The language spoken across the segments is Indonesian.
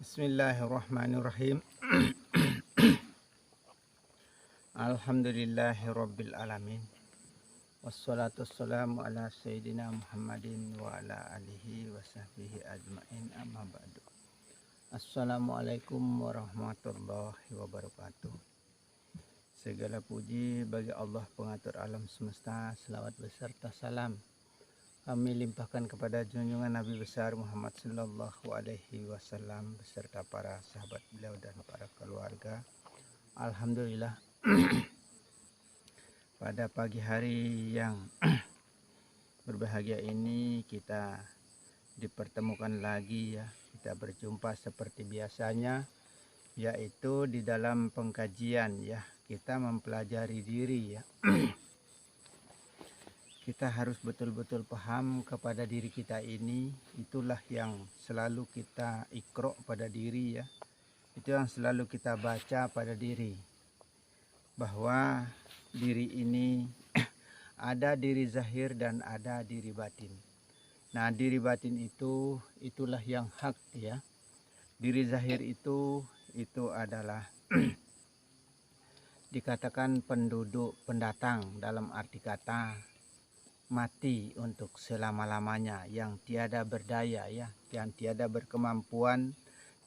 Bismillahirrahmanirrahim. Alhamdulillahirabbil alamin. Wassalatu wassalamu ala sayyidina Muhammadin wa ala alihi wa sahbihi ajmain, amma ba'du. Assalamualaikum warahmatullahi wabarakatuh. Segala puji bagi Allah pengatur alam semesta. Selawat beserta salam kami limpahkan kepada junjungan Nabi besar Muhammad sallallahu alaihi wasallam beserta para sahabat beliau dan para keluarga. Alhamdulillah, pada pagi hari yang berbahagia ini kita dipertemukan lagi ya. Kita berjumpa seperti biasanya, yaitu di dalam pengkajian ya. Kita mempelajari diri ya. Kita harus betul-betul paham kepada diri kita ini. Itulah yang selalu kita ikro pada diri ya. Itu yang selalu kita baca pada diri, bahwa diri ini ada diri zahir dan ada diri batin. Nah, diri batin itulah yang hak ya. Diri zahir itu adalah dikatakan penduduk pendatang, dalam arti kata mati untuk selama-lamanya, yang tiada berdaya ya, yang tiada berkemampuan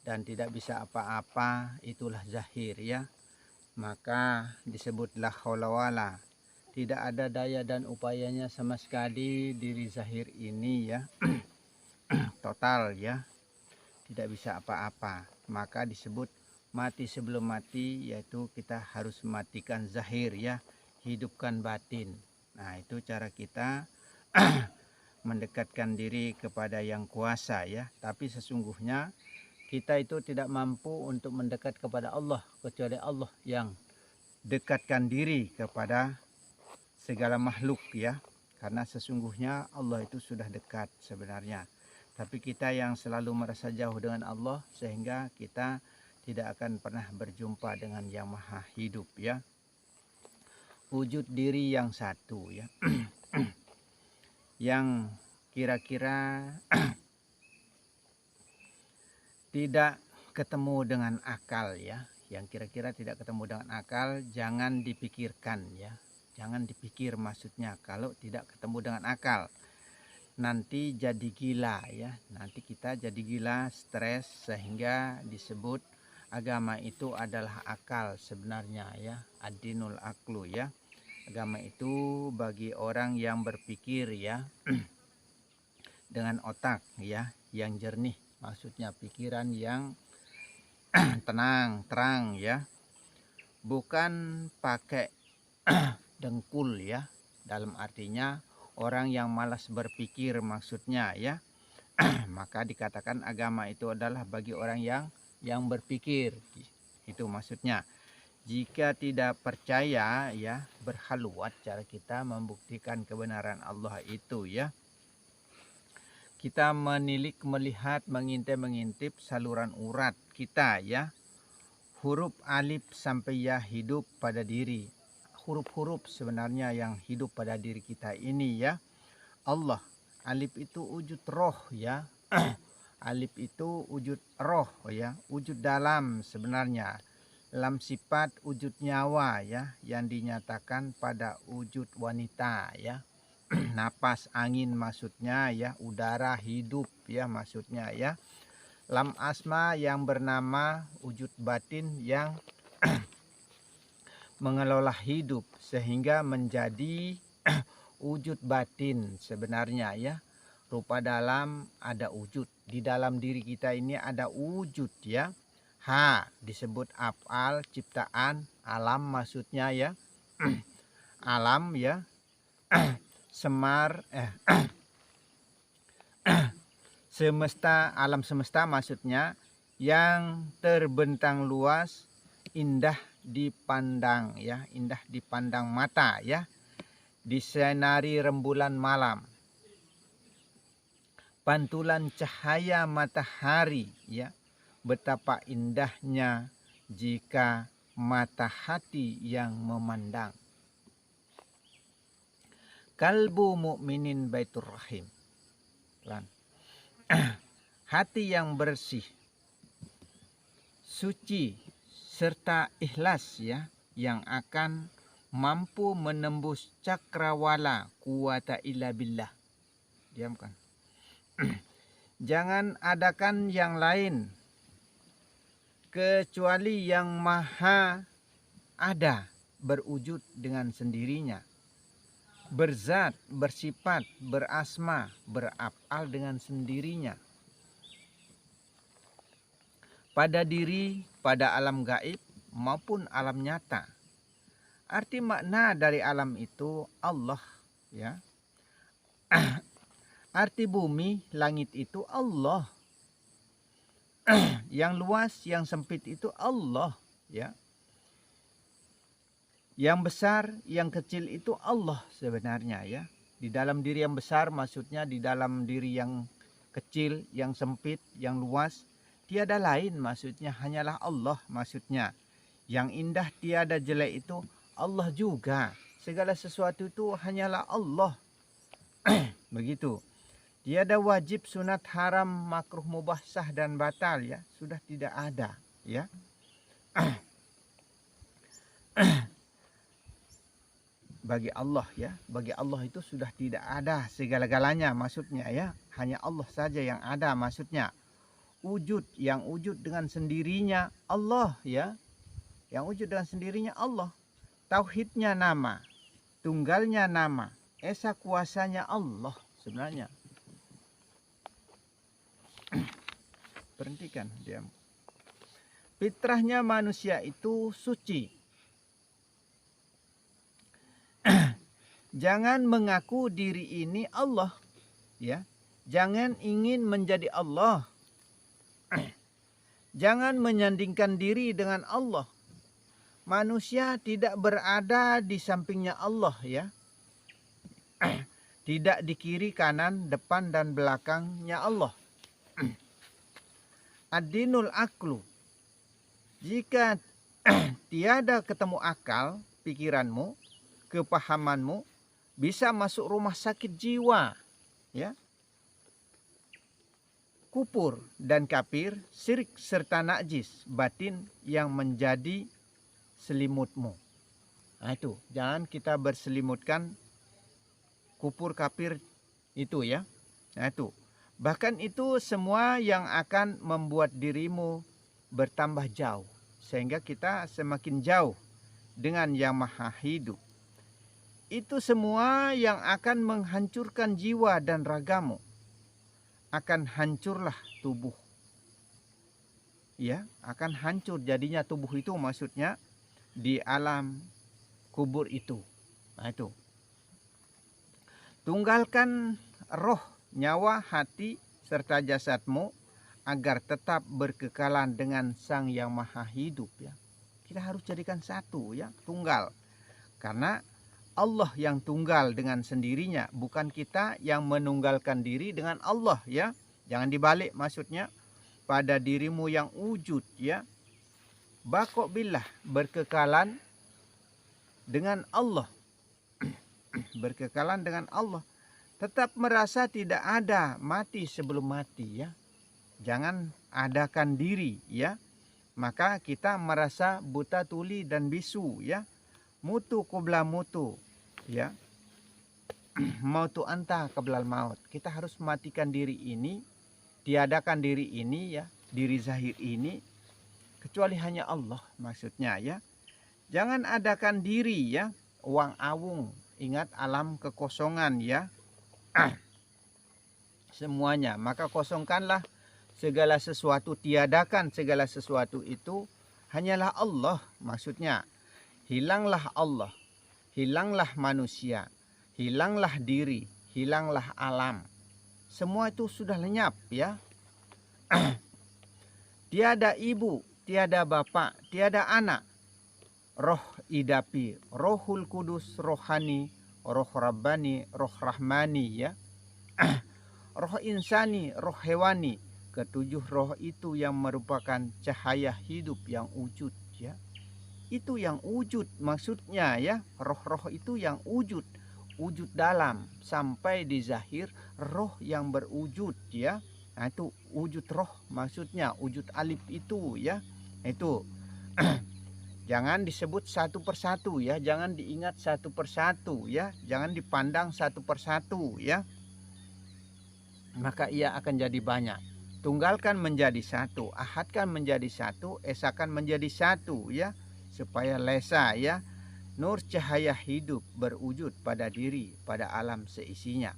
dan tidak bisa apa-apa, itulah zahir ya. Maka disebutlah haula wala, tidak ada daya dan upayanya sama sekali diri zahir ini ya. Total ya, tidak bisa apa-apa, maka disebut mati sebelum mati, yaitu kita harus matikan zahir ya, hidupkan batin. Nah, itu cara kita mendekatkan diri kepada yang kuasa ya. Tapi sesungguhnya kita itu tidak mampu untuk mendekat kepada Allah, kecuali Allah yang dekatkan diri kepada segala makhluk ya. Karena sesungguhnya Allah itu sudah dekat sebenarnya. Tapi kita yang selalu merasa jauh dengan Allah, sehingga kita tidak akan pernah berjumpa dengan yang maha hidup ya. Wujud diri yang satu ya. Yang kira-kira tidak ketemu dengan akal ya. Yang kira-kira tidak ketemu dengan akal, jangan dipikirkan ya. Jangan dipikir maksudnya kalau tidak ketemu dengan akal. Nanti jadi gila ya. Nanti kita jadi gila, stres, sehingga disebut agama itu adalah akal sebenarnya ya. Ad-dinul aqlu ya. Agama itu bagi orang yang berpikir ya, dengan otak ya, yang jernih, maksudnya pikiran yang tenang, terang ya, bukan pakai dengkul ya, dalam artinya orang yang malas berpikir maksudnya ya. Maka dikatakan agama itu adalah bagi orang yang berpikir, itu maksudnya. Jika tidak percaya ya, berhaluat cara kita membuktikan kebenaran Allah itu ya. Kita menilik, melihat, mengintip saluran urat kita ya. Huruf alif sampai ya hidup pada diri. Huruf-huruf sebenarnya yang hidup pada diri kita ini ya. Allah, alif itu wujud roh ya. Alif itu wujud roh ya, wujud dalam sebenarnya. Dalam sifat wujud nyawa ya, yang dinyatakan pada wujud wanita ya. Napas, angin maksudnya ya, udara, hidup ya maksudnya ya. Lam asma yang bernama wujud batin yang mengelola hidup sehingga menjadi wujud batin sebenarnya ya. Rupa dalam ada wujud, di dalam diri kita ini ada wujud ya. Ha disebut af'al, ciptaan, alam maksudnya ya. Alam ya. Semar semesta, alam semesta maksudnya, yang terbentang luas, indah dipandang ya, indah dipandang mata ya. Disinari rembulan malam, pantulan cahaya matahari ya. Betapa indahnya jika mata hati yang memandang. Kalbu mukminin baitur rahim. Hati yang bersih suci serta ikhlas ya, yang akan mampu menembus cakrawala quwata illa billah. Diamkan. Jangan adakan yang lain kecuali yang maha ada, berwujud dengan sendirinya, berzat, bersifat, berasma, beraf'al dengan sendirinya, pada diri, pada alam gaib maupun alam nyata. Arti makna dari alam itu Allah ya. Arti bumi, langit itu Allah. Yang luas, yang sempit itu Allah ya. Yang besar, yang kecil itu Allah sebenarnya ya. Di dalam diri yang besar maksudnya di dalam diri yang kecil, yang sempit, yang luas, tiada lain maksudnya, hanyalah Allah maksudnya. Yang indah tiada jelek itu Allah juga. Segala sesuatu itu hanyalah Allah. Begitu. Tiada wajib, sunat, haram, makruh, mubah, sah dan batal ya. Sudah tidak ada ya. Bagi Allah ya. Bagi Allah itu sudah tidak ada segala-galanya maksudnya ya. Hanya Allah saja yang ada maksudnya. Wujud, yang wujud dengan sendirinya Allah ya. Yang wujud dengan sendirinya Allah. Tauhidnya nama, tunggalnya nama, esa kuasanya Allah sebenarnya. Berhentikan diam. Fitrahnya manusia itu suci. Jangan mengaku diri ini Allah ya. Jangan ingin menjadi Allah. Jangan menyandingkan diri dengan Allah. Manusia tidak berada di sampingnya Allah ya. Tidak di kiri, kanan, depan dan belakangnya Allah. Ad-dinul aklu. Jika tiada ketemu akal, pikiranmu, kepahamanmu, bisa masuk rumah sakit jiwa ya. Kufur dan kafir, syirik serta najis batin yang menjadi selimutmu. Nah itu, jangan kita berselimutkan kufur kafir itu ya. Nah itu, bahkan itu semua yang akan membuat dirimu bertambah jauh, sehingga kita semakin jauh dengan yang maha hidup. Itu semua yang akan menghancurkan jiwa dan ragamu. Akan hancurlah tubuh. Ya, akan hancur jadinya tubuh itu maksudnya di alam kubur itu. Nah itu. Tunggalkan roh, nyawa, hati, serta jasadmu agar tetap berkekalan dengan Sang Yang Maha Hidup ya. Kita harus jadikan satu ya, tunggal. Karena Allah yang tunggal dengan sendirinya, bukan kita yang menunggalkan diri dengan Allah ya. Jangan dibalik maksudnya, pada dirimu yang wujud ya. Baqo billah, berkekalan dengan Allah. Berkekalan dengan Allah. Tetap merasa tidak ada, mati sebelum mati ya. Jangan adakan diri ya. Maka kita merasa buta tuli dan bisu ya. Mutu qabla mutu ya. Mautu anta qablal maut. Kita harus matikan diri ini, tiadakan diri ini ya, diri zahir ini, kecuali hanya Allah maksudnya ya. Jangan adakan diri ya, uang awung. Ingat alam kekosongan ya. Semuanya, maka kosongkanlah segala sesuatu, tiadakan segala sesuatu itu, hanyalah Allah maksudnya. Hilanglah Allah, hilanglah manusia, hilanglah diri, hilanglah alam. Semua itu sudah lenyap ya. Tiada ibu, tiada bapak, tiada anak. Roh idapi, rohul kudus, rohani, roh rabbani, roh rahmani ya. Roh insani, roh hewani. Ketujuh roh itu yang merupakan cahaya hidup yang wujud ya. Itu yang wujud maksudnya ya. Roh-roh itu yang wujud. Wujud dalam sampai di zahir, roh yang berwujud ya. Nah itu wujud roh maksudnya, wujud alif itu ya. Itu jangan disebut satu persatu ya, jangan diingat satu persatu ya, jangan dipandang satu persatu ya. Maka ia akan jadi banyak. Tunggalkan menjadi satu, ahadkan menjadi satu, esakan menjadi satu ya, supaya lesa ya. Nur cahaya hidup berwujud pada diri, pada alam seisinya.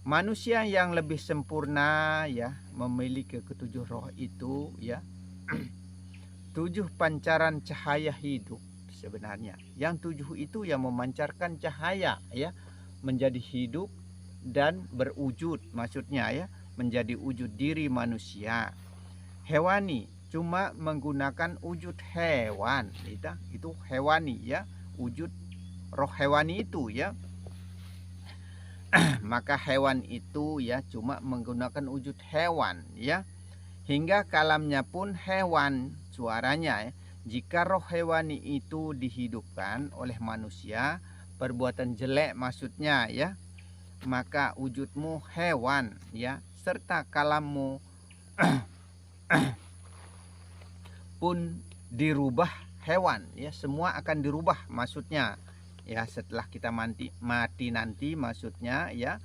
Manusia yang lebih sempurna ya, memiliki ketujuh roh itu ya. 7 pancaran cahaya hidup sebenarnya. Yang 7 itu yang memancarkan cahaya ya, menjadi hidup dan berwujud, maksudnya ya, menjadi wujud diri manusia. Hewani cuma menggunakan wujud hewan, itu hewani ya, wujud roh hewani itu ya. Maka hewan itu ya cuma menggunakan wujud hewan ya. Hingga kalamnya pun hewan suaranya ya. Jika roh hewani itu dihidupkan oleh manusia, perbuatan jelek maksudnya ya, maka wujudmu hewan ya, serta kalammu pun dirubah hewan ya, semua akan dirubah maksudnya ya, setelah kita mati nanti maksudnya ya.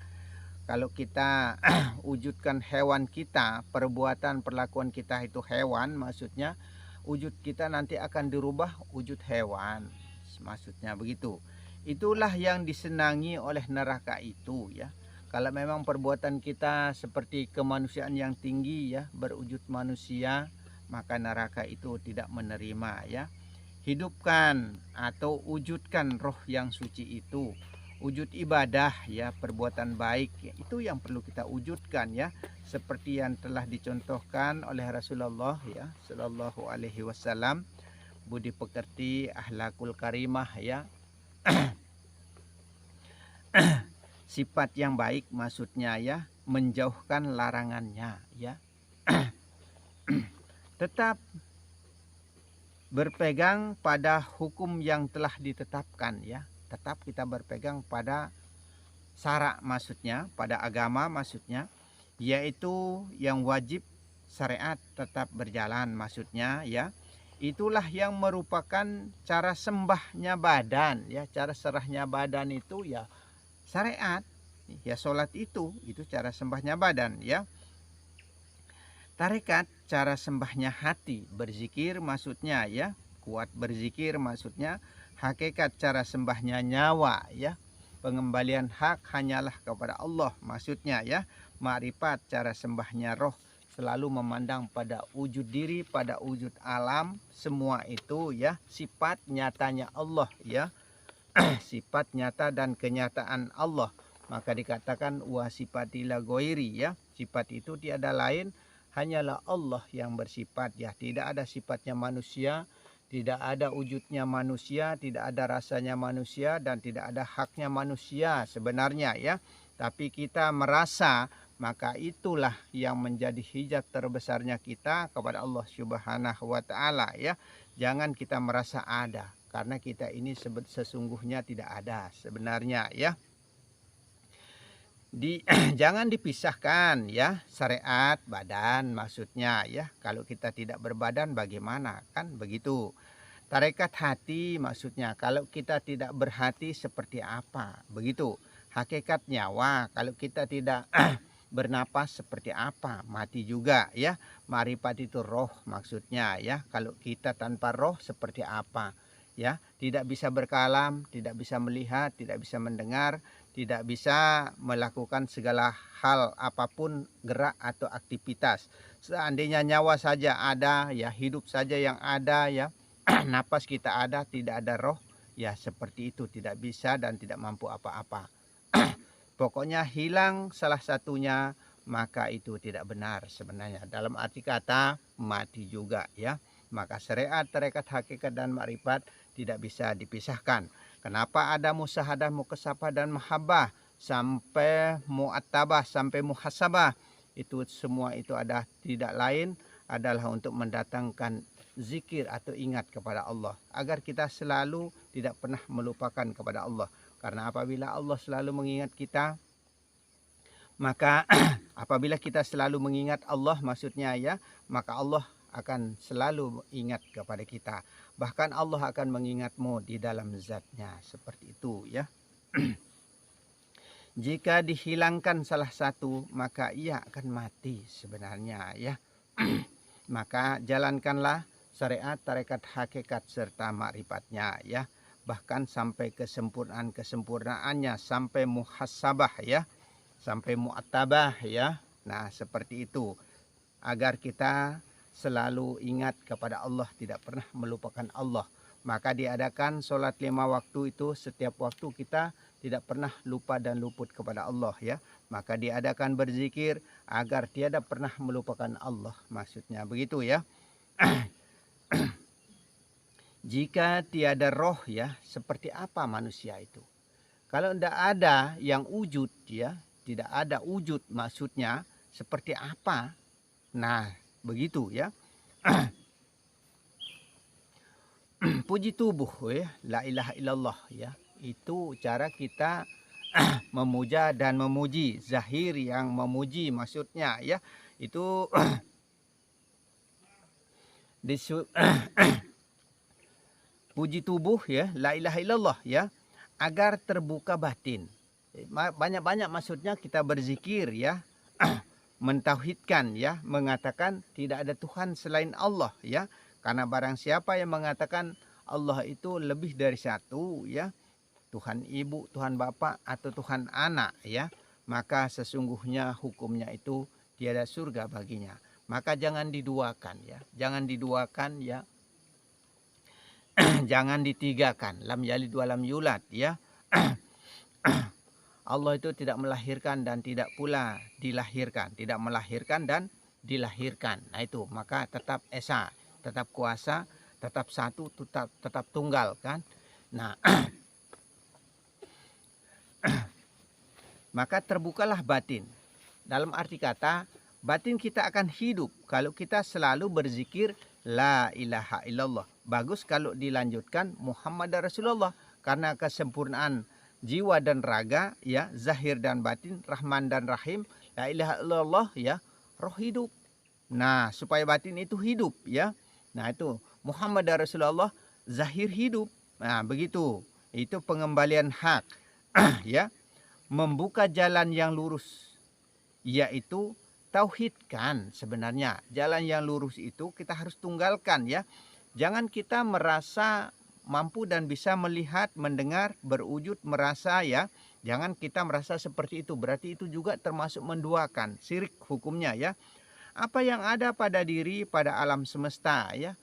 Kalau kita wujudkan hewan kita, perbuatan perlakuan kita itu hewan, maksudnya wujud kita nanti akan dirubah wujud hewan, maksudnya begitu. Itulah yang disenangi oleh neraka itu ya. Kalau memang perbuatan kita seperti kemanusiaan yang tinggi ya, berwujud manusia, maka neraka itu tidak menerima ya. Hidupkan atau wujudkan roh yang suci itu. Wujud ibadah ya, perbuatan baik ya, itu yang perlu kita wujudkan ya, seperti yang telah dicontohkan oleh Rasulullah ya Shallallahu Alaihi Wasallam. Budi pekerti, akhlakul karimah ya. Sifat yang baik maksudnya ya, menjauhkan larangannya ya. Tetap berpegang pada hukum yang telah ditetapkan ya. Tetap kita berpegang pada syara maksudnya, pada agama maksudnya, yaitu yang wajib syariat tetap berjalan maksudnya ya. Itulah yang merupakan cara sembahnya badan ya, cara serahnya badan itu ya syariat ya. Sholat itu cara sembahnya badan ya. Tarekat cara sembahnya hati, berzikir maksudnya ya, kuat berzikir maksudnya. Hakikat cara sembahnya nyawa ya, pengembalian hak hanyalah kepada Allah maksudnya ya. Ma'rifat cara sembahnya roh, selalu memandang pada wujud diri, pada wujud alam, semua itu ya sifat nyatanya Allah ya. Sifat nyata dan kenyataan Allah, maka dikatakan wa sifatila goiri ya, sifat itu tiada lain hanyalah Allah yang bersifat ya. Tidak ada sifatnya manusia, tidak ada wujudnya manusia, tidak ada rasanya manusia, dan tidak ada haknya manusia sebenarnya ya. Tapi kita merasa, maka itulah yang menjadi hijab terbesarnya kita kepada Allah Subhanahu wa Ta'ala ya. Jangan kita merasa ada, karena kita ini sesungguhnya tidak ada sebenarnya ya. Jangan dipisahkan ya, syariat badan maksudnya ya. Kalau kita tidak berbadan bagaimana, kan begitu. Tarekat hati maksudnya, kalau kita tidak berhati seperti apa, begitu. Hakikat nyawa, kalau kita tidak bernapas seperti apa, mati juga ya. Ma'rifat itu roh maksudnya ya, kalau kita tanpa roh seperti apa ya. Tidak bisa berkalam, tidak bisa melihat, tidak bisa mendengar, tidak bisa melakukan segala hal apapun, gerak atau aktivitas. Seandainya nyawa saja ada ya, hidup saja yang ada ya, napas kita ada, tidak ada roh ya, seperti itu tidak bisa dan tidak mampu apa-apa. Pokoknya hilang salah satunya, maka itu tidak benar sebenarnya. Dalam arti kata mati juga ya. Maka syariat, tarekat, hakikat dan makrifat tidak bisa dipisahkan. Kenapa ada musyahadah, mukasafah dan mahabbah sampai mu'attabah, sampai muhasabah? Itu semua itu ada, tidak lain adalah untuk mendatangkan zikir atau ingat kepada Allah, agar kita selalu tidak pernah melupakan kepada Allah. Karena apabila Allah selalu mengingat kita, maka apabila kita selalu mengingat Allah maksudnya ya, maka Allah akan selalu ingat kepada kita. Bahkan Allah akan mengingatmu di dalam zatnya, seperti itu ya. Jika dihilangkan salah satu, maka ia akan mati sebenarnya ya. Maka jalankanlah syariat, tarekat, hakikat serta makrifatnya ya. Bahkan sampai kesempurnaannya, sampai muhasabah ya, sampai mu'tabah ya. Nah, seperti itu. Agar kita selalu ingat kepada Allah, tidak pernah melupakan Allah. Maka diadakan sholat 5 waktu itu, setiap waktu kita tidak pernah lupa dan luput kepada Allah ya. Maka diadakan berzikir agar tiada pernah melupakan Allah, maksudnya begitu ya. Jika tiada roh ya, seperti apa manusia itu? Kalau tidak ada yang wujud ya, tidak ada wujud maksudnya seperti apa? Nah, begitu ya. Puji tubuh ya, la ilaha illallah ya. Itu cara kita memuja dan memuji, zahir yang memuji maksudnya ya. Itu puji tubuh ya, la ilaha illallah ya, agar terbuka batin. Banyak-banyak maksudnya kita berzikir ya. Mentauhidkan ya, mengatakan tidak ada Tuhan selain Allah ya. Karena barang siapa yang mengatakan Allah itu lebih dari satu ya, Tuhan ibu, Tuhan bapak atau Tuhan anak ya, maka sesungguhnya hukumnya itu tiada surga baginya. Maka jangan diduakan ya, jangan diduakan ya. Jangan ditigakan, lam yalid wa lam yulad ya. Allah itu tidak melahirkan dan tidak pula dilahirkan, tidak melahirkan dan dilahirkan. Nah itu, maka tetap esa, tetap kuasa, tetap satu, tetap tunggal kan. Nah, maka terbukalah batin. Dalam arti kata, batin kita akan hidup kalau kita selalu berzikir la ilaha illallah. Bagus kalau dilanjutkan Muhammad Rasulullah, karena kesempurnaan jiwa dan raga ya, zahir dan batin, Rahman dan Rahim, la ilaha illallah ya, roh hidup. Nah, supaya batin itu hidup ya. Nah, itu Muhammad Rasulullah, zahir hidup. Nah, begitu. Itu pengembalian hak ya. Membuka jalan yang lurus, yaitu tauhidkan sebenarnya. Jalan yang lurus itu kita harus tunggalkan ya. Jangan kita merasa mampu dan bisa melihat, mendengar, berwujud, merasa ya. Jangan kita merasa seperti itu. Berarti itu juga termasuk menduakan. Syirik hukumnya ya. Apa yang ada pada diri, pada alam semesta ya,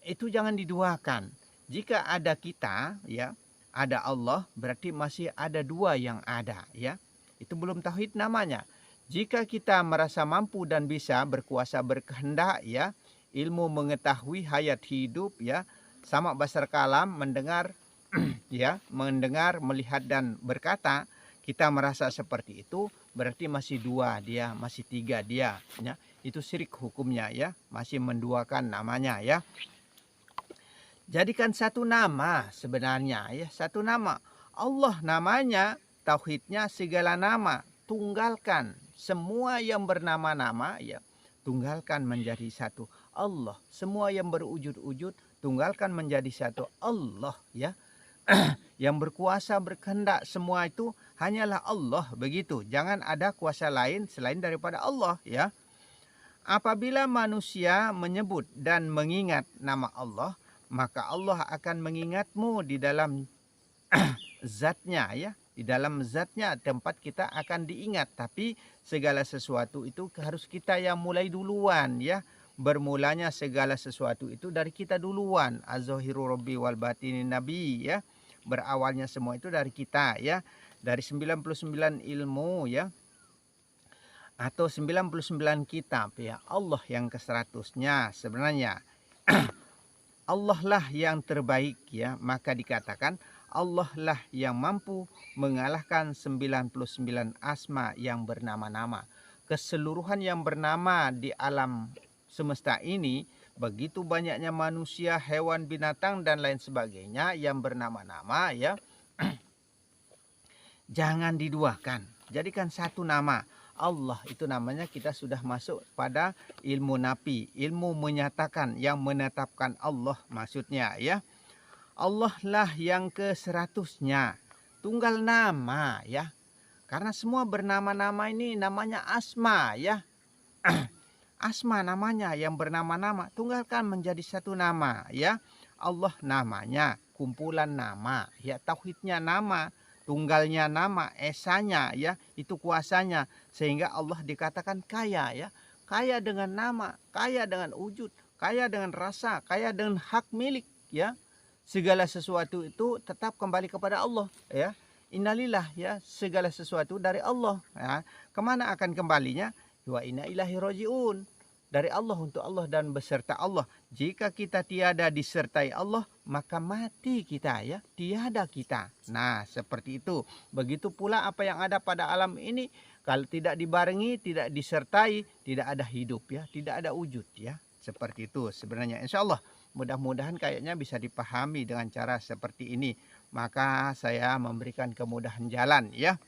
itu jangan diduakan. Jika ada kita ya, ada Allah, berarti masih ada dua yang ada ya. Itu belum tauhid namanya. Jika kita merasa mampu dan bisa, berkuasa, berkehendak ya, ilmu, mengetahui, hayat, hidup ya, sama basar kalam, mendengar ya, mendengar, melihat dan berkata, kita merasa seperti itu, berarti masih dua dia, masih tiga dia ya. Itu syirik hukumnya ya, masih menduakan namanya ya. Jadikan satu nama sebenarnya ya, satu nama. Allah namanya, tauhidnya segala nama, tunggalkan semua yang bernama-nama ya, tunggalkan menjadi satu Allah. Semua yang berwujud-wujud tunggalkan menjadi satu Allah ya. Yang berkuasa, berkehendak, semua itu hanyalah Allah, begitu. Jangan ada kuasa lain selain daripada Allah ya. Apabila manusia menyebut dan mengingat nama Allah, maka Allah akan mengingatmu di dalam zatnya ya. Di dalam zatnya tempat kita akan diingat. Tapi segala sesuatu itu harus kita yang mulai duluan ya. Bermulanya segala sesuatu itu dari kita duluan. Az-zahiru rabbi wal batini nabi ya. Berawalnya semua itu dari kita ya. Dari 99 ilmu ya. Atau 99 kitab ya. Allah yang ke-100-nya sebenarnya. Allah lah yang terbaik ya. Maka dikatakan Allah lah yang mampu mengalahkan 99 asma yang bernama-nama. Keseluruhan yang bernama di alam semesta ini, begitu banyaknya manusia, hewan, binatang dan lain sebagainya yang bernama-nama ya. Jangan diduakan, jadikan satu nama. Allah, itu namanya kita sudah masuk pada ilmu nafi, ilmu menyatakan, yang menetapkan Allah maksudnya ya. Allah lah yang ke-100-nya, tunggal nama ya. Karena semua bernama-nama ini namanya asma ya. Asma namanya yang bernama-nama, tunggalkan menjadi satu nama ya. Allah namanya, kumpulan nama ya, tauhidnya nama, tunggalnya nama, esanya ya, itu kuasanya, sehingga Allah dikatakan kaya ya. Kaya dengan nama, kaya dengan wujud, kaya dengan rasa, kaya dengan hak milik ya. Segala sesuatu itu tetap kembali kepada Allah ya. Innalillah ya, segala sesuatu dari Allah ya. Kemana akan kembalinya? Wa inna ilahi rojiun, dari Allah untuk Allah dan beserta Allah. Jika kita tiada disertai Allah, maka mati kita ya, tiada kita. Nah seperti itu. Begitu pula apa yang ada pada alam ini, kalau tidak dibarengi, tidak disertai, tidak ada hidup ya, tidak ada wujud ya. Seperti itu sebenarnya, insya Allah. Mudah-mudahan kayaknya bisa dipahami dengan cara seperti ini. Maka saya memberikan kemudahan jalan ya.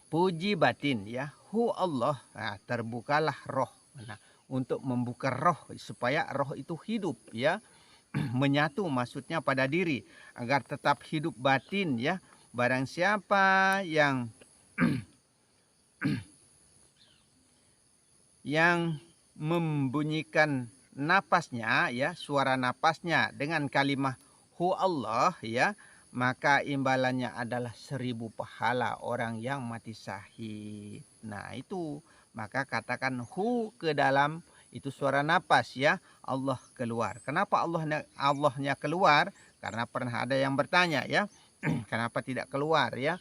Puji batin ya, hu Allah, nah, terbukalah roh. Nah, untuk membuka roh supaya roh itu hidup ya, menyatu maksudnya pada diri agar tetap hidup batin ya. Barang siapa yang yang membunyikan napasnya ya, suara napasnya dengan kalimat hu Allah ya, maka imbalannya adalah 1000 pahala orang yang mati syahid. Nah itu, maka katakan hu ke dalam itu suara napas ya, Allah keluar. Kenapa Allahnya keluar? Karena pernah ada yang bertanya ya, kenapa tidak keluar ya,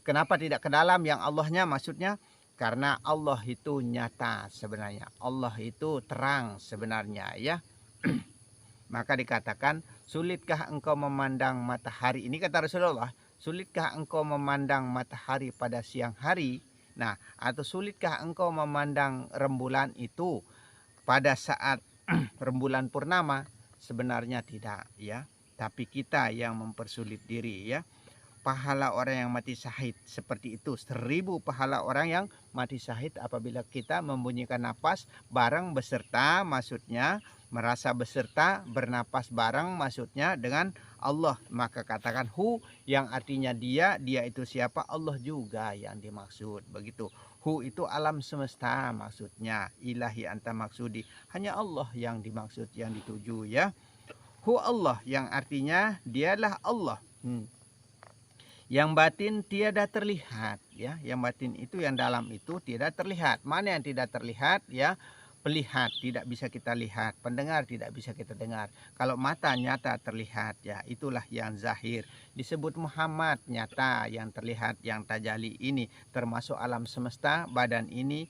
kenapa tidak ke dalam yang Allahnya, maksudnya karena Allah itu nyata sebenarnya, Allah itu terang sebenarnya ya. Maka dikatakan, sulitkah engkau memandang matahari? Ini kata Rasulullah, sulitkah engkau memandang matahari pada siang hari? Nah, atau sulitkah engkau memandang rembulan itu pada saat rembulan purnama? Sebenarnya tidak ya. Tapi kita yang mempersulit diri ya. Pahala orang yang mati syahid seperti itu, 1000 pahala orang yang mati syahid apabila kita membunyikan napas bareng beserta, maksudnya merasa beserta, bernapas bareng maksudnya dengan Allah. Maka katakan hu yang artinya dia itu siapa? Allah juga yang dimaksud begitu. Hu itu alam semesta maksudnya, ilahi anta maksudi, hanya Allah yang dimaksud, yang dituju ya. Hu Allah yang artinya dialah Allah. Yang batin tiada terlihat ya, yang batin itu yang dalam itu tidak terlihat. Mana yang tidak terlihat ya? Pelihat tidak bisa kita lihat, pendengar tidak bisa kita dengar. Kalau mata nyata terlihat ya, itulah yang zahir. Disebut Muhammad nyata, yang terlihat, yang tajali ini termasuk alam semesta, badan ini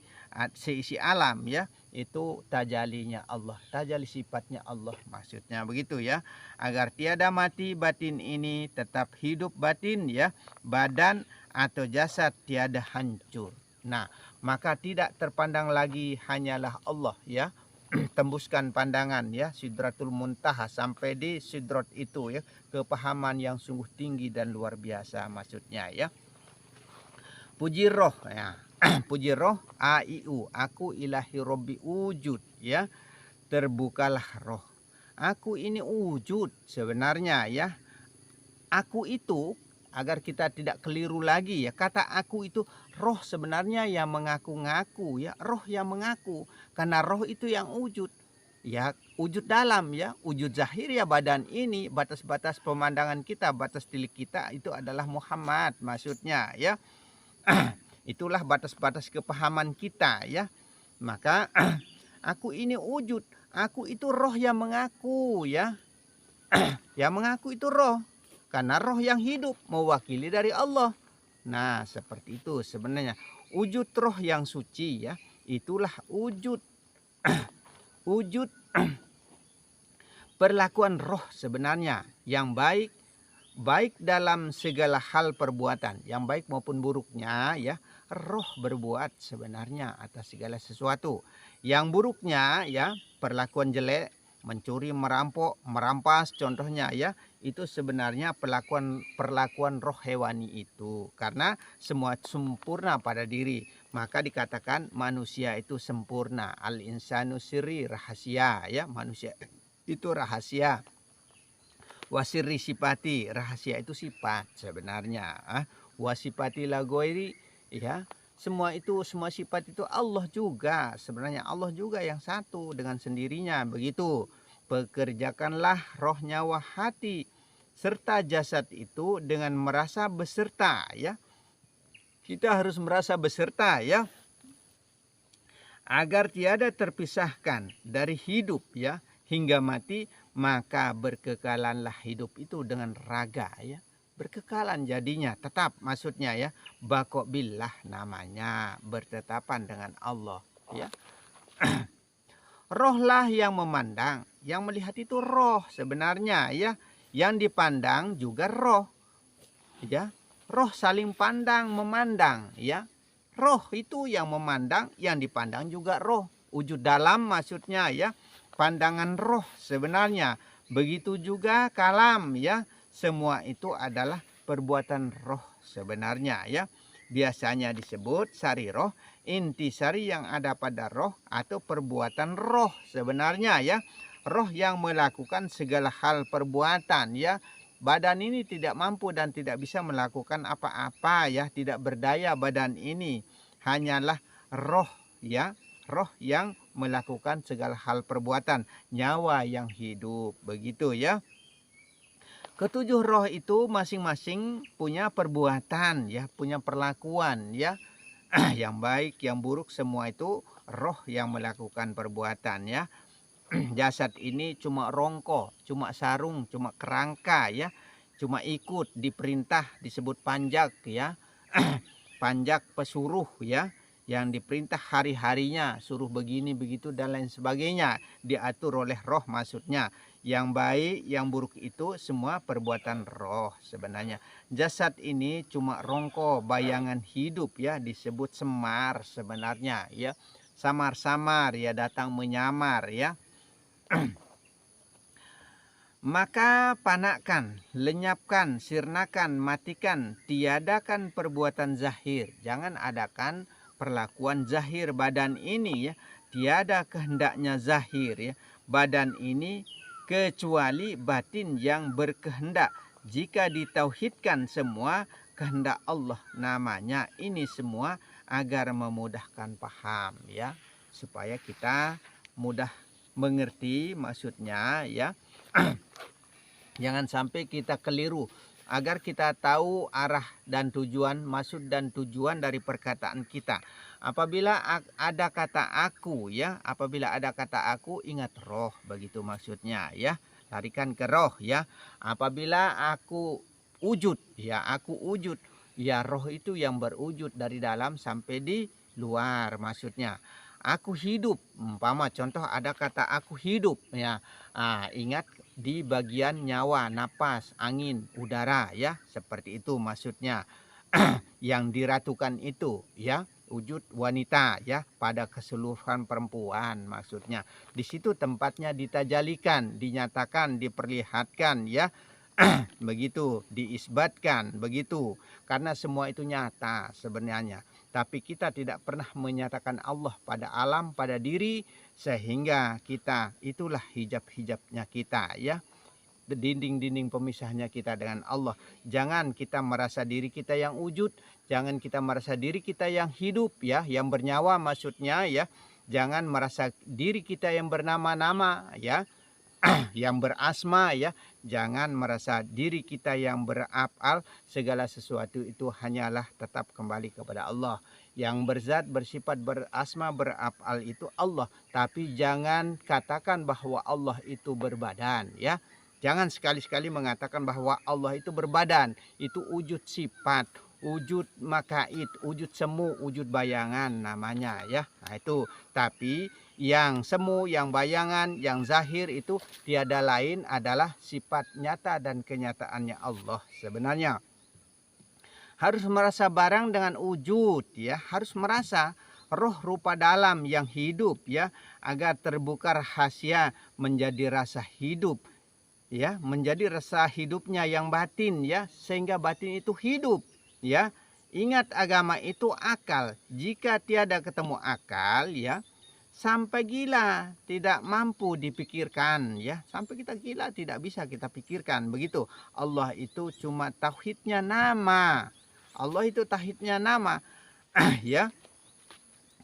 seisi alam ya, itu tajalinya Allah, tajali sifatnya Allah maksudnya begitu ya. Agar tiada mati batin ini, tetap hidup batin ya, badan atau jasad tiada hancur. Nah, maka tidak terpandang lagi hanyalah Allah ya. Tembuskan pandangan ya, Sidratul Muntaha, sampai di sidrat itu ya, kepahaman yang sungguh tinggi dan luar biasa maksudnya ya. Puji roh ya. Puji roh, aiu, aku ilahi robbi wujud ya. Terbukalah roh. Aku ini wujud sebenarnya ya. Aku itu, agar kita tidak keliru lagi ya, kata aku itu roh sebenarnya yang mengaku-ngaku ya, roh yang mengaku, karena roh itu yang wujud ya, wujud dalam ya, wujud zahir ya, badan ini, batas-batas pemandangan kita, batas tilik kita itu adalah Muhammad maksudnya ya. Itulah batas-batas kepahaman kita ya. Maka aku ini wujud, aku itu roh yang mengaku ya. Yang mengaku itu roh, karena roh yang hidup mewakili dari Allah. Nah seperti itu sebenarnya. Wujud roh yang suci ya, itulah wujud wujud perlakuan roh sebenarnya yang baik, baik dalam segala hal perbuatan, yang baik maupun buruknya ya. Roh berbuat sebenarnya atas segala sesuatu. Yang buruknya ya, perlakuan jelek, mencuri, merampok, merampas contohnya ya, itu sebenarnya perlakuan roh hewani itu, karena semua sempurna pada diri, maka dikatakan manusia itu sempurna. Al insanu sirri, rahasia ya, manusia itu rahasia. Wasirri sipati, rahasia itu sifat sebenarnya. Wasipati lagoiri, ya, semua sifat itu Allah juga, sebenarnya Allah juga yang satu dengan sendirinya. Begitu, pekerjakanlah roh, nyawa, hati serta jasad itu dengan merasa beserta, ya. Kita harus merasa beserta, ya, agar tiada terpisahkan dari hidup, ya, hingga mati. Maka berkekalanlah hidup itu dengan raga, ya, berkekalan jadinya, tetap maksudnya, ya, bako billah namanya, bertetapan dengan Allah, ya. Rohlah yang memandang, yang melihat itu roh sebenarnya, ya, yang dipandang juga roh, ya. Roh saling pandang memandang, ya. Roh itu yang memandang, yang dipandang juga roh, wujud dalam maksudnya, ya, pandangan roh sebenarnya. Begitu juga kalam, ya, semua itu adalah perbuatan roh sebenarnya, ya. Biasanya disebut sari roh, inti sari yang ada pada roh, atau perbuatan roh sebenarnya, ya. Roh yang melakukan segala hal perbuatan, ya. Badan ini tidak mampu dan tidak bisa melakukan apa-apa, ya, tidak berdaya badan ini, hanyalah roh, ya, roh yang melakukan segala hal perbuatan, nyawa yang hidup, begitu, ya. Ketujuh roh itu masing-masing punya perbuatan, ya, punya perlakuan, ya. Yang baik, yang buruk, semua itu roh yang melakukan perbuatan, ya. Jasad ini cuma rongko, cuma sarung, cuma kerangka, ya, cuma ikut diperintah, disebut panjak, ya. Panjak pesuruh, ya, yang diperintah hari-harinya, suruh begini begitu dan lain sebagainya, diatur oleh roh maksudnya. Yang baik, yang buruk itu semua perbuatan roh sebenarnya. Jasad ini cuma rongko, bayangan hidup, ya, disebut semar sebenarnya, ya. Samar-samar, ya, datang menyamar, ya. Maka panakkan, lenyapkan, sirnakan, matikan, tiadakan perbuatan zahir. Jangan adakan perlakuan zahir badan ini, ya. Tiada kehendaknya zahir, ya, badan ini, kecuali batin yang berkehendak. Jika ditauhidkan semua, kehendak Allah namanya ini semua, agar memudahkan paham, ya, supaya kita mudah mengerti maksudnya, ya. Jangan sampai kita keliru, agar kita tahu arah dan tujuan, maksud dan tujuan dari perkataan kita. Apabila ada kata aku, ya, apabila ada kata aku, ingat roh, begitu maksudnya, ya. Larikan ke roh, ya. Apabila aku wujud, ya, aku wujud, ya, roh itu yang berwujud dari dalam sampai di luar maksudnya. Aku hidup, umpama contoh ada kata aku hidup, ya. Ingat di bagian nyawa, napas, angin, udara, ya, seperti itu maksudnya. Yang diratukan itu, ya, wujud wanita, ya, pada keseluruhan perempuan maksudnya. Di situ tempatnya ditajalikan, dinyatakan, diperlihatkan, ya. Begitu, diisbatkan, begitu, karena semua itu nyata sebenarnya. Tapi kita tidak pernah menyatakan Allah pada alam, pada diri, sehingga kita, itulah hijab-hijabnya kita, ya, dinding-dinding pemisahnya kita dengan Allah. Jangan kita merasa diri kita yang wujud, jangan kita merasa diri kita yang hidup, ya, yang bernyawa maksudnya, ya. Jangan merasa diri kita yang bernama-nama, ya, yang berasma, ya. Jangan merasa diri kita yang berafal. Segala sesuatu itu hanyalah tetap kembali kepada Allah. Yang berzat, bersifat, berasma, berafal itu Allah. Tapi jangan katakan bahwa Allah itu berbadan, ya. Jangan sekali-sekali mengatakan bahwa Allah itu berbadan. Itu wujud sifat, wujud makait, wujud semu, wujud bayangan namanya, ya. Nah itu. Tapi yang semu, yang bayangan, yang zahir itu tiada lain adalah sifat nyata dan kenyataannya Allah sebenarnya. Harus merasa barang dengan wujud, ya, harus merasa roh rupa dalam yang hidup, ya, agar terbuka rahasia menjadi rasa hidup. ya, menjadi rasa hidupnya yang batin, ya, sehingga batin itu hidup, ya. Ingat, agama itu akal. Jika tiada ketemu akal, ya, sampai gila tidak mampu dipikirkan, ya. Sampai kita gila tidak bisa kita pikirkan, begitu. Allah itu cuma tauhidnya nama. Allah itu tauhidnya nama, ya.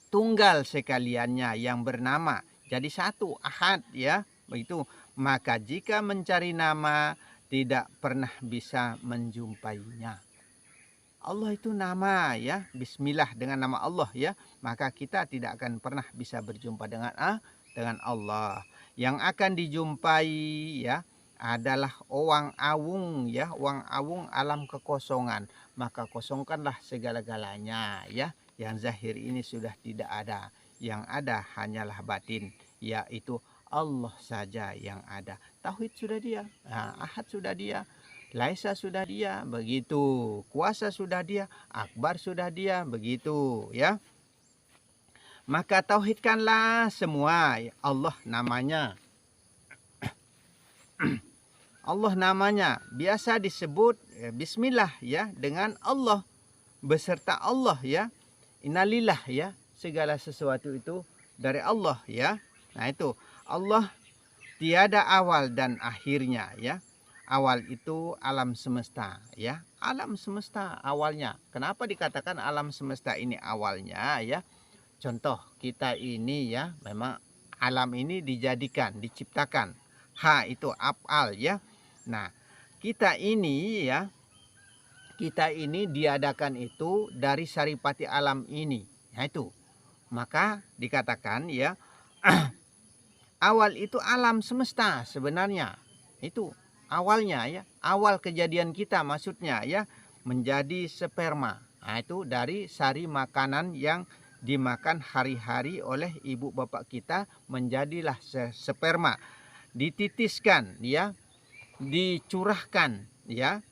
Tunggal sekaliannya yang bernama. Jadi satu, ahad, ya. Begitu. Maka jika mencari nama tidak pernah bisa menjumpainya. Allah itu nama, ya. Bismillah dengan nama Allah, ya. Maka kita tidak akan pernah bisa berjumpa dengan Allah. Yang akan dijumpai, ya, adalah owang awung, ya. Owang awung alam kekosongan. Maka kosongkanlah segala-galanya, ya. Yang zahir ini sudah tidak ada. Yang ada hanyalah batin, yaitu Allah saja yang ada. Tauhid sudah dia, ahad sudah dia, Laisa sudah dia, begitu. Kuasa sudah dia, akbar sudah dia, begitu, ya. Maka tauhidkanlah semua. Allah namanya. Allah namanya biasa disebut bismillah, ya, dengan Allah, beserta Allah, ya. Innalillah, ya. Segala sesuatu itu dari Allah, ya. Nah, itu Allah tiada awal dan akhirnya, ya. Awal itu alam semesta, ya. Alam semesta awalnya. Kenapa dikatakan alam semesta ini awalnya, ya? Contoh, kita ini, ya, memang alam ini dijadikan, diciptakan. Ha itu af'al, ya. Nah, kita ini, ya, kita ini diadakan itu dari saripati alam ini. Nah, itu. Maka dikatakan, ya, awal itu alam semesta sebenarnya. Itu awalnya, ya, awal kejadian kita maksudnya, ya, menjadi sperma. Nah, itu dari sari makanan yang dimakan hari-hari oleh ibu bapak kita, menjadilah sperma. Dititiskan, ya, dicurahkan, ya,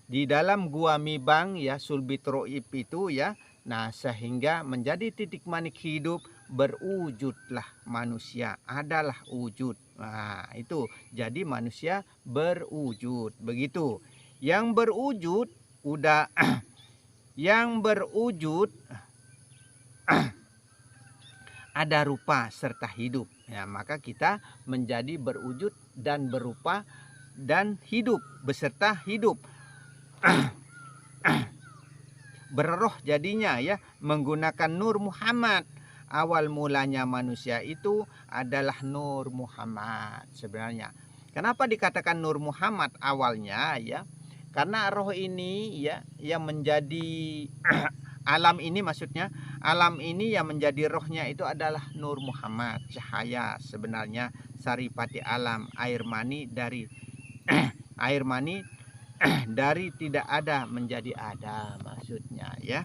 di dalam gua mibang, ya, sulbitroib itu, ya. Nah, sehingga menjadi titik manik hidup, berwujudlah manusia, adalah wujud. Nah, itu jadi manusia berwujud, begitu. Yang berwujud udah yang berwujud ada rupa serta hidup. Ya, maka kita menjadi berwujud dan berupa dan hidup, beserta hidup. Berroh jadinya, ya, menggunakan Nur Muhammad. Awal mulanya manusia itu adalah Nur Muhammad sebenarnya. Kenapa dikatakan Nur Muhammad awalnya, ya? Karena roh ini, ya, yang menjadi alam ini, maksudnya alam ini yang menjadi rohnya itu adalah Nur Muhammad, cahaya sebenarnya, saripati alam, air mani dari air mani dari tidak ada menjadi ada, maksudnya, ya.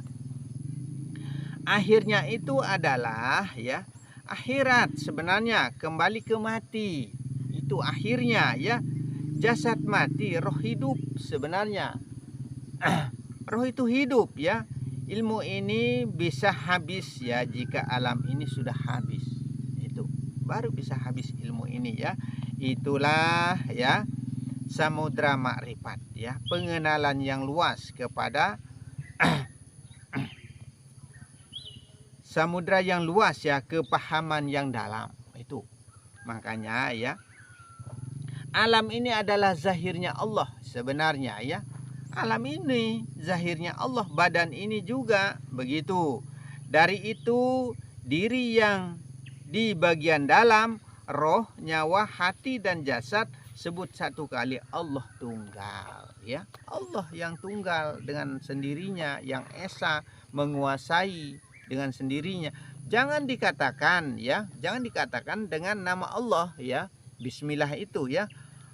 Akhirnya itu adalah, ya, akhirat sebenarnya, kembali ke mati. Itu akhirnya, ya. Jasad mati, roh hidup sebenarnya. Roh itu hidup, ya. Ilmu ini bisa habis, ya, jika alam ini sudah habis. Itu baru bisa habis ilmu ini, ya. Itulah, ya, samudra makrifat, ya, pengenalan yang luas kepada samudra yang luas, ya, kepahaman yang dalam. Itu makanya, ya, alam ini adalah zahirnya Allah sebenarnya, ya. Alam ini zahirnya Allah, badan ini juga begitu. Dari itu diri yang di bagian dalam, roh, nyawa, hati dan jasad, sebut satu kali Allah tunggal, ya. Allah yang tunggal dengan sendirinya, yang esa, menguasai dengan sendirinya. Jangan dikatakan, ya, jangan dikatakan dengan nama Allah, ya. Bismillah itu, ya,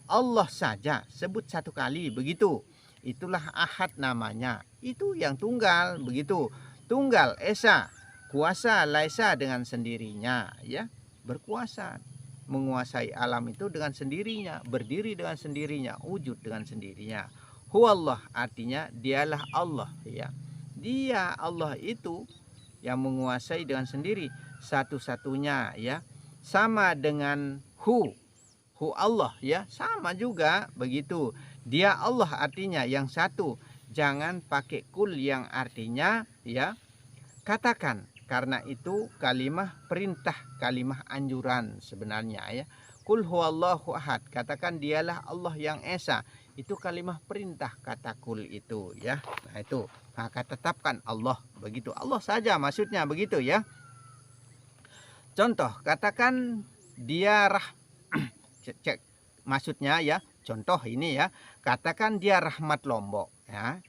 Allah saja sebut satu kali, begitu. Itulah ahad namanya. Itu yang tunggal, begitu. Tunggal esa, kuasa laisa dengan sendirinya, ya. Berkuasa, menguasai alam itu dengan sendirinya, berdiri dengan sendirinya, wujud dengan sendirinya. Huwallah artinya dialah Allah, ya. Dia Allah itu yang menguasai dengan sendiri, satu-satunya, ya. Sama dengan hu hu Allah ya, sama juga begitu. Dia Allah artinya yang satu. Jangan pakai kul yang artinya ya katakan. Karena itu kalimah perintah, kalimah anjuran sebenarnya ya. Kul huwallahu ahad, katakan dialah Allah yang esa. Itu kalimah perintah kata kul itu ya. Nah itu, maka tetapkan Allah begitu. Allah saja maksudnya begitu ya. Contoh, katakan dia cek maksudnya ya. Contoh ini ya, katakan dia Rahmat Lombok ya.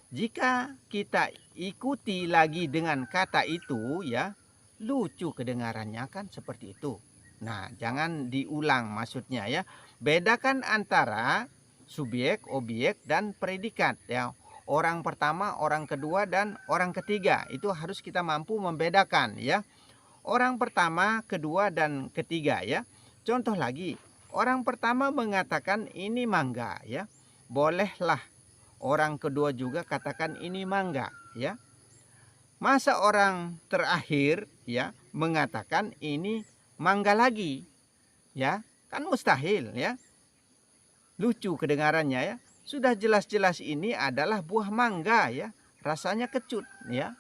Jika kita ikuti lagi dengan kata itu ya, lucu kedengarannya kan seperti itu. Nah, jangan diulang maksudnya ya. Bedakan antara subjek, objek dan predikat ya. Orang pertama, orang kedua dan orang ketiga itu harus kita mampu membedakan ya. Orang pertama, kedua dan ketiga ya. Contoh lagi, orang pertama mengatakan ini mangga ya. Bolehlah orang kedua juga katakan ini mangga ya. Masa orang terakhir ya mengatakan ini mangga lagi ya, kan mustahil ya. Lucu kedengarannya ya. Sudah jelas-jelas ini adalah buah mangga ya, rasanya kecut ya.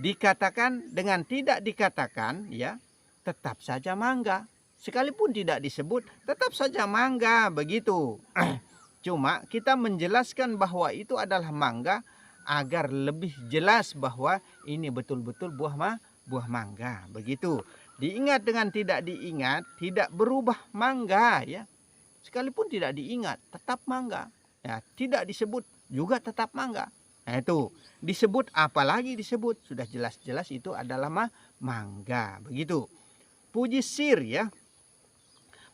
Dikatakan dengan tidak dikatakan ya, tetap saja mangga. Sekalipun tidak disebut, tetap saja mangga begitu. Cuma kita menjelaskan bahwa itu adalah mangga agar lebih jelas bahwa ini betul-betul buah mangga begitu. Diingat dengan tidak diingat tidak berubah mangga ya. Sekalipun tidak diingat tetap mangga. Ya, tidak disebut juga tetap mangga. Nah itu disebut apalagi disebut sudah jelas-jelas itu adalah mangga begitu. Puji sir ya.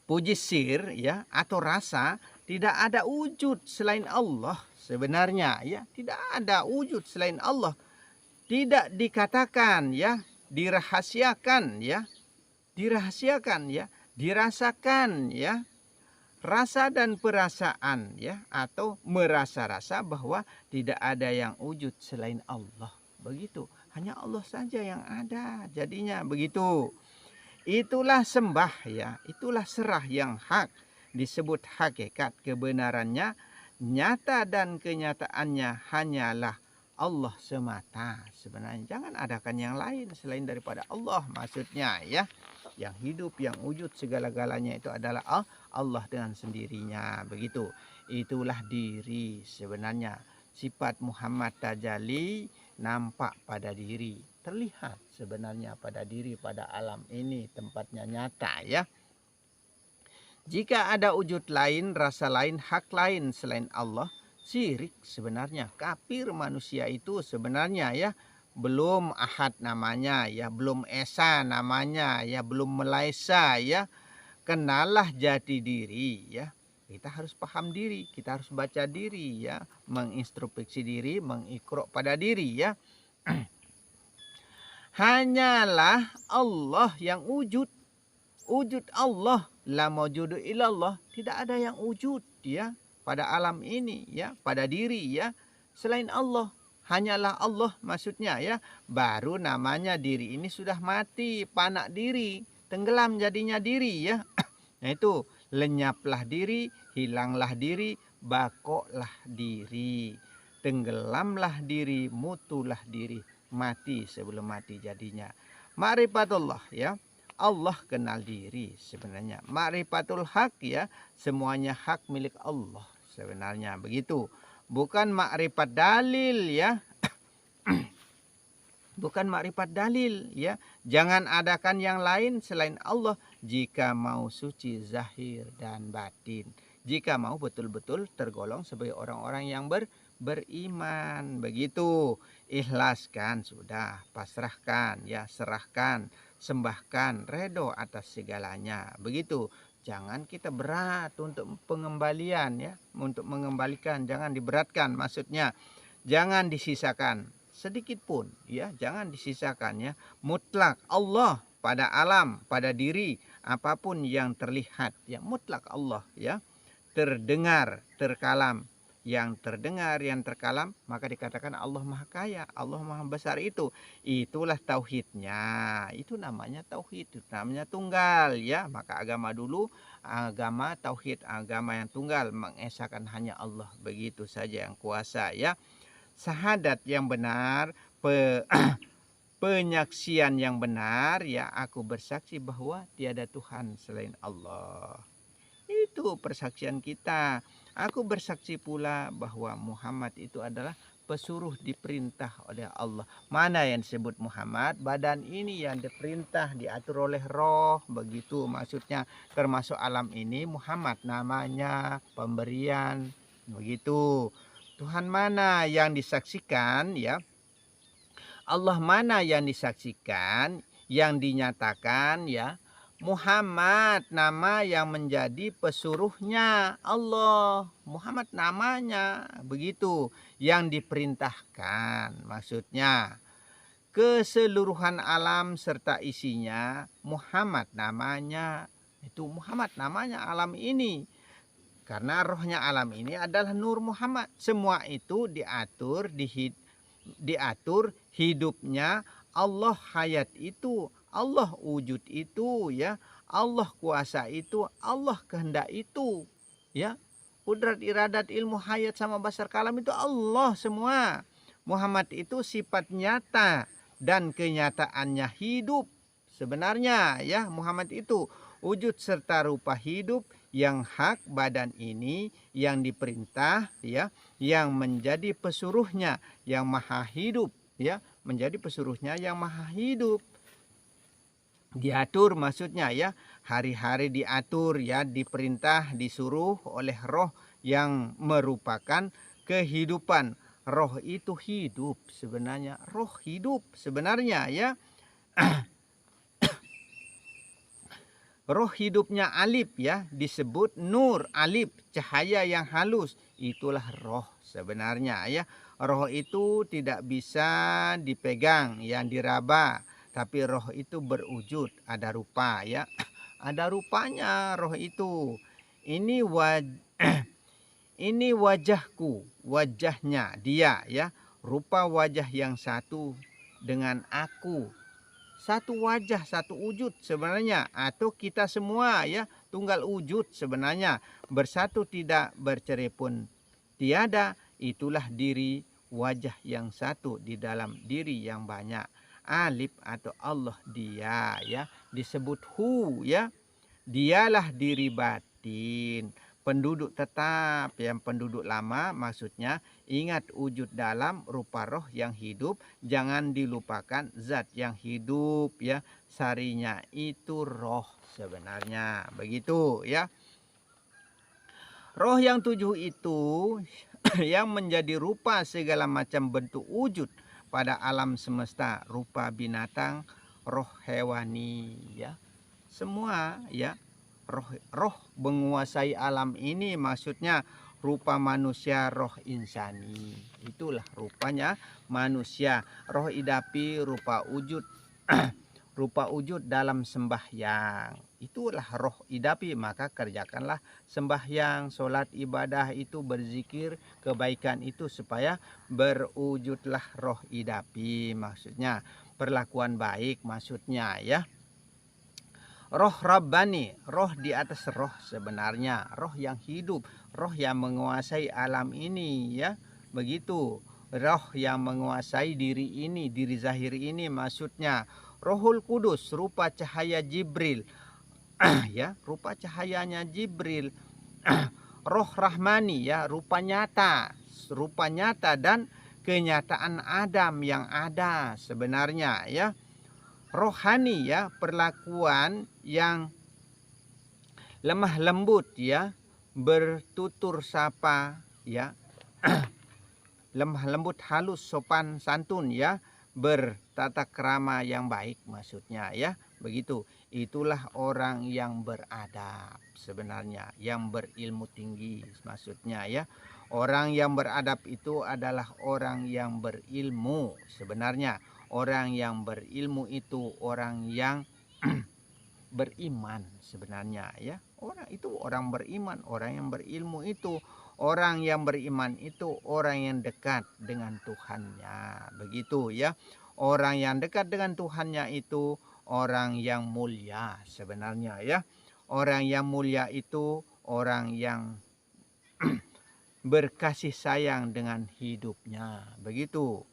Puji sir ya atau rasa tidak ada wujud selain Allah sebenarnya ya, tidak ada wujud selain Allah. Tidak dikatakan ya, dirahasiakan ya. Dirahasiakan ya, dirasakan ya. Rasa dan perasaan ya atau merasa-rasa bahwa tidak ada yang wujud selain Allah. Begitu. Hanya Allah saja yang ada. Jadinya begitu. Itulah sembah ya, itulah serah yang hak, disebut hakikat kebenarannya, nyata dan kenyataannya hanyalah Allah semata. Sebenarnya jangan adakan yang lain selain daripada Allah maksudnya ya. Yang hidup, yang wujud segala-galanya itu adalah Allah dengan sendirinya begitu. Itulah diri sebenarnya. Sifat Muhammad Tajalli nampak pada diri, terlihat sebenarnya pada diri, pada alam ini tempatnya nyata ya. Jika ada wujud lain, rasa lain, hak lain selain Allah, syirik sebenarnya, kafir manusia itu sebenarnya ya. Belum ahad namanya ya, belum esa namanya ya, belum melaisa ya. Kenalah jati diri ya. Kita harus paham diri, kita harus baca diri ya, mengintrospeksi diri, mengikrok pada diri ya. Hanyalah Allah yang wujud. Wujud Allah, la maujudu illallah, tidak ada yang wujud ya pada alam ini ya, pada diri ya selain Allah. Hanyalah Allah maksudnya ya. Baru namanya diri ini sudah mati, panak diri, tenggelam jadinya diri ya. Nah itu lenyaplah diri, hilanglah diri, bakoklah diri, tenggelamlah diri, mutulah diri, mati sebelum mati jadinya. Ma'rifatullah ya, Allah kenal diri sebenarnya. Ma'rifatul hak ya, semuanya hak milik Allah sebenarnya begitu. Bukan ma'rifat dalil ya. Bukan ma'rifat dalil ya. Jangan adakan yang lain selain Allah jika mau suci zahir dan batin. Jika mau betul-betul tergolong sebagai orang-orang yang beriman begitu. Ikhlaskan sudah, pasrahkan ya, serahkan, sembahkan, redo atas segalanya begitu. Jangan kita berat untuk pengembalian ya, untuk mengembalikan jangan diberatkan maksudnya. Jangan disisakan sedikit pun ya, jangan disisakan ya. Mutlak Allah pada alam, pada diri, apapun yang terlihat ya mutlak Allah ya. Terdengar, terkalam yang terdengar, yang terkalam, maka dikatakan Allah Maha Kaya, Allah Maha Besar itu. Itulah tauhidnya. Itu namanya tauhid, itu namanya tunggal ya. Maka agama dulu agama tauhid, agama yang tunggal, mengesahkan hanya Allah, begitu saja yang kuasa ya. Syahadat yang benar, penyaksian yang benar ya, aku bersaksi bahwa tiada Tuhan selain Allah. Itu persaksian kita. Aku bersaksi pula bahwa Muhammad itu adalah pesuruh diperintah oleh Allah. Mana yang disebut Muhammad? Badan ini yang diperintah, diatur oleh roh. Begitu maksudnya, termasuk alam ini Muhammad namanya, pemberian. Begitu. Tuhan mana yang disaksikan ya? Allah mana yang disaksikan, yang dinyatakan ya? Muhammad nama yang menjadi pesuruhnya Allah. Muhammad namanya begitu, yang diperintahkan. Maksudnya keseluruhan alam serta isinya Muhammad namanya. Itu Muhammad namanya alam ini. Karena rohnya alam ini adalah Nur Muhammad. Semua itu diatur hidupnya Allah, hayat itu Allah, wujud itu ya, Allah kuasa itu, Allah kehendak itu ya, kudrat iradat ilmu hayat sama basar kalam itu Allah semua. Muhammad itu sifat nyata dan kenyataannya hidup sebenarnya ya. Muhammad itu wujud serta rupa hidup yang hak, badan ini yang diperintah ya, yang menjadi pesuruhnya yang maha hidup ya, menjadi pesuruhnya yang maha hidup. Diatur maksudnya ya, hari-hari diatur ya, diperintah, disuruh oleh roh yang merupakan kehidupan. Roh itu hidup sebenarnya, roh hidup sebenarnya ya. Roh hidupnya alif ya, disebut nur, alif, cahaya yang halus. Itulah roh sebenarnya ya. Roh itu tidak bisa dipegang, yang diraba. Tapi roh itu berwujud, ada rupa ya. Ada rupanya roh itu. Ini ini wajahku, wajahnya dia ya. Rupa wajah yang satu dengan aku. Satu wajah, satu wujud sebenarnya, atau kita semua ya, tunggal wujud sebenarnya, bersatu tidak bercerai pun tiada. Itulah diri, wajah yang satu di dalam diri yang banyak. Alif atau Allah dia ya, disebut hu ya, dialah diri batin, penduduk tetap yang penduduk lama. Maksudnya ingat wujud dalam rupa roh yang hidup, jangan dilupakan zat yang hidup ya, sarinya itu roh sebenarnya, begitu ya. Roh yang tujuh itu yang menjadi rupa segala macam bentuk wujud pada alam semesta, rupa binatang, roh hewani ya, semua ya. Roh menguasai alam ini, maksudnya rupa manusia, roh insani. Itulah rupanya manusia. Roh idapi, rupa wujud rupa wujud dalam sembahyang. Itulah roh idapi, maka kerjakanlah sembahyang, sholat, ibadah itu, berzikir, kebaikan itu, supaya berwujudlah roh idapi. Maksudnya perlakuan baik maksudnya ya. Roh Rabbani, roh di atas roh sebenarnya, roh yang hidup, roh yang menguasai alam ini ya, begitu. Roh yang menguasai diri ini, diri zahir ini maksudnya. Rohul Kudus, rupa cahaya Jibril ya, rupa cahayanya Jibril. Roh Rahmani ya, rupa nyata dan kenyataan Adam yang ada sebenarnya ya. Rohani ya, perlakuan yang lemah lembut ya, bertutur sapa ya, lemah lembut, halus, sopan santun ya, bertata krama yang baik maksudnya ya, begitu. Itulah orang yang beradab sebenarnya, yang berilmu tinggi maksudnya ya. Orang yang beradab itu adalah orang yang berilmu sebenarnya. Orang yang berilmu itu orang yang beriman sebenarnya ya. Orang itu orang beriman, orang yang berilmu itu, orang yang beriman itu orang yang dekat dengan Tuhannya. Begitu ya. Orang yang dekat dengan Tuhannya itu orang yang mulia sebenarnya ya. Orang yang mulia itu orang yang berkasih sayang dengan hidupnya. Begitu.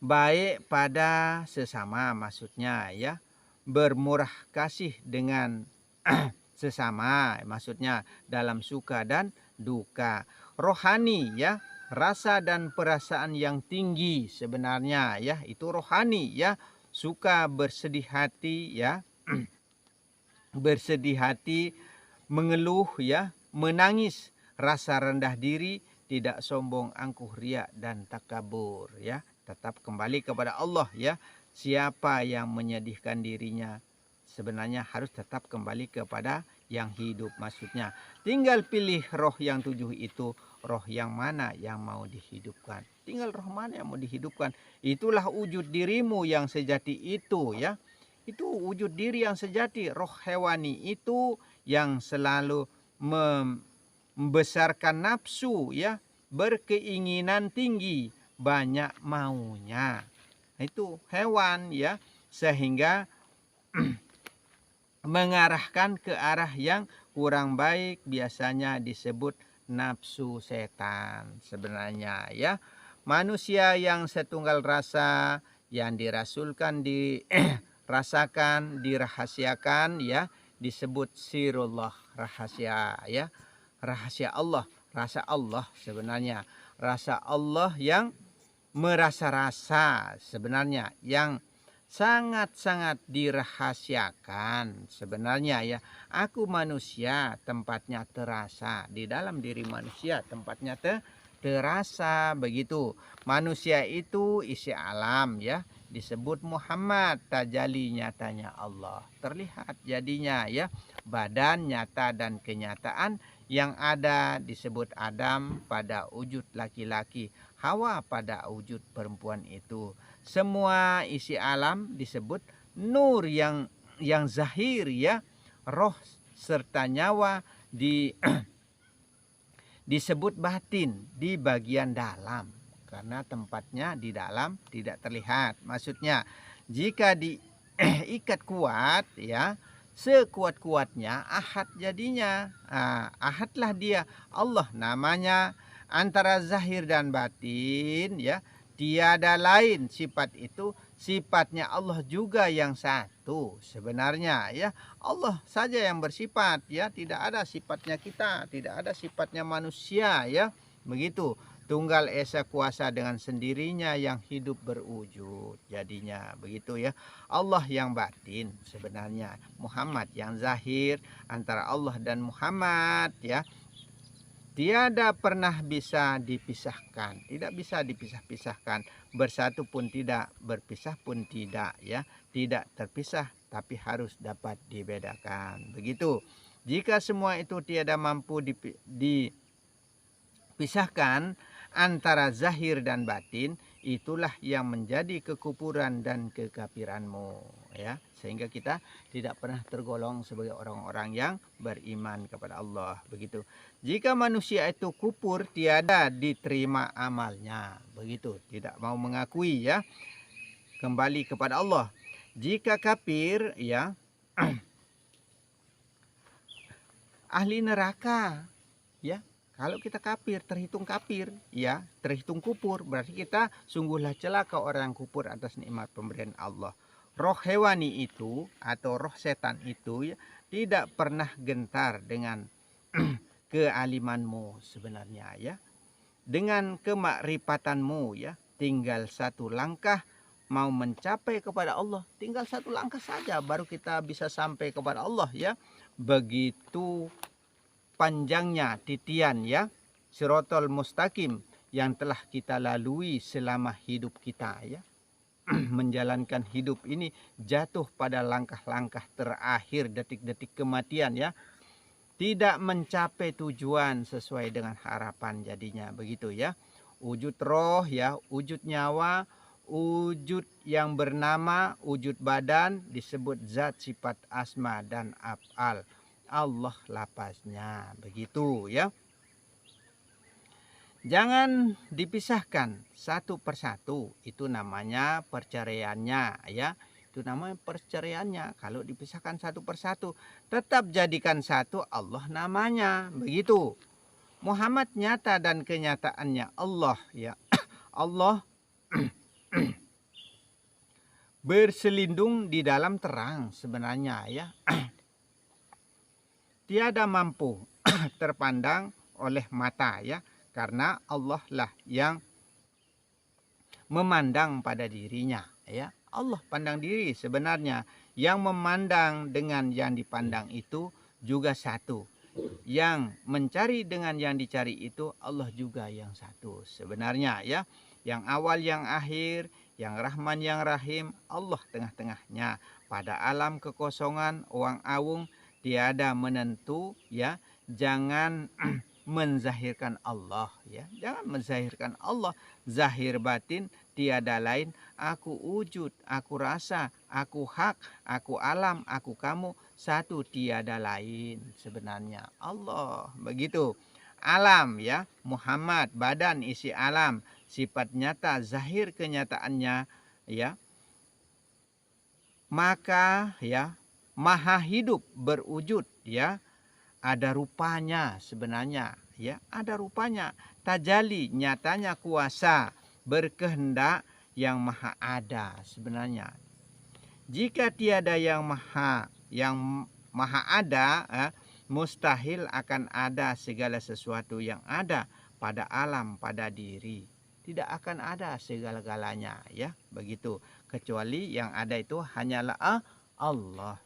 Baik pada sesama maksudnya ya, bermurah kasih dengan sesama maksudnya dalam suka dan duka. Rohani ya, rasa dan perasaan yang tinggi sebenarnya ya, itu rohani ya. Suka bersedih hati ya, bersedih hati, mengeluh ya, menangis, rasa rendah diri, tidak sombong, angkuh, riak dan takabur ya. Tetap kembali kepada Allah ya. Siapa yang menyedihkan dirinya sebenarnya harus tetap kembali kepada yang hidup maksudnya. Tinggal pilih roh yang 7 itu, roh yang mana yang mau dihidupkan. Tinggal roh mana yang mau dihidupkan. Itulah wujud dirimu yang sejati itu ya. Itu wujud diri yang sejati. Roh hewani itu yang selalu membesarkan nafsu ya, berkeinginan tinggi, banyak maunya. Itu hewan ya, sehingga mengarahkan ke arah yang kurang baik, biasanya disebut nafsu setan sebenarnya ya. Manusia yang setunggal rasa, yang dirasulkan, dirasakan, dirahasiakan ya, disebut sirullah, rahasia ya. Rahasia Allah, rasa Allah sebenarnya. Rasa Allah yang merasa-rasa sebenarnya, yang sangat-sangat dirahasiakan sebenarnya ya. Aku manusia, tempatnya terasa. Di dalam diri manusia tempatnya terasa begitu. Manusia itu isi alam ya, disebut Muhammad, tajali nyatanya Allah. Terlihat jadinya ya, badan nyata dan kenyataan yang ada disebut Adam pada wujud laki-laki, Hawa pada wujud perempuan itu. Semua isi alam disebut nur yang zahir ya. Roh serta nyawa disebut batin di bagian dalam, karena tempatnya di dalam tidak terlihat. Maksudnya jika diikat kuat ya, sekuat-kuatnya ahad jadinya. Ahadlah dia, Allah namanya, antara zahir dan batin ya. Tiada lain sifat itu, sifatnya Allah juga yang satu sebenarnya ya. Allah saja yang bersifat ya, tidak ada sifatnya kita, tidak ada sifatnya manusia ya. Begitu. Tunggal Esa kuasa dengan sendirinya yang hidup berwujud jadinya begitu ya. Allah yang batin sebenarnya, Muhammad yang zahir. Antara Allah dan Muhammad ya, tiada pernah bisa dipisahkan, tidak bisa dipisah-pisahkan. Bersatu pun tidak, berpisah pun tidak ya. Tidak terpisah tapi harus dapat dibedakan. Begitu. Jika semua itu tiada mampu dipisahkan antara zahir dan batin, itulah yang menjadi kekufuran dan kekafiranmu ya. Sehingga kita tidak pernah tergolong sebagai orang-orang yang beriman kepada Allah begitu. Jika manusia itu kufur, tiada diterima amalnya begitu, tidak mau mengakui ya, kembali kepada Allah. Jika kafir ya, ahli neraka ya. Kalau kita kafir, terhitung kafir ya, terhitung kufur, berarti kita sungguhlah celaka orang yang kufur atas nikmat pemberian Allah. Roh hewani itu atau roh setan itu ya, tidak pernah gentar dengan kealimanmu sebenarnya ya. Dengan kemakrifatanmu ya, tinggal satu langkah mau mencapai kepada Allah, tinggal satu langkah saja baru kita bisa sampai kepada Allah ya. Begitu panjangnya titian ya, Siratal Mustaqim yang telah kita lalui selama hidup kita ya. Menjalankan hidup ini jatuh pada langkah-langkah terakhir, detik-detik kematian ya. Tidak mencapai tujuan sesuai dengan harapan jadinya begitu ya. Wujud roh ya, wujud nyawa, wujud yang bernama wujud badan disebut zat, sifat, asma dan af'al. Allah lapasnya, begitu ya. Jangan dipisahkan satu persatu, itu namanya perceraiannya ya. Itu namanya perceraiannya. Kalau dipisahkan satu persatu, tetap jadikan satu Allah namanya, begitu. Muhammad nyata dan kenyataannya Allah ya. Allah berselindung di dalam terang sebenarnya ya. Tiada mampu terpandang oleh mata ya, karena Allah lah yang memandang pada dirinya ya. Allah pandang diri sebenarnya. Yang memandang dengan yang dipandang itu juga satu. Yang mencari dengan yang dicari itu Allah juga yang satu sebenarnya ya. Yang awal yang akhir, yang Rahman yang Rahim, Allah tengah-tengahnya. Pada alam kekosongan, uang awung, tiada menentu ya. Jangan menzahirkan Allah ya. Jangan menzahirkan Allah. Zahir batin tiada lain. Aku wujud, aku rasa, aku hak, aku alam, aku kamu. Satu tiada lain sebenarnya Allah, begitu. Alam ya, Muhammad, badan isi alam, sifat nyata, zahir kenyataannya ya. Maka ya, maha hidup berwujud ya. Ada rupanya sebenarnya ya, ada rupanya. Tajali nyatanya kuasa berkehendak yang maha ada sebenarnya. Jika tiada yang maha ada, mustahil akan ada segala sesuatu yang ada pada alam, pada diri. Tidak akan ada segala-galanya ya, begitu. Kecuali yang ada itu hanyalah Allah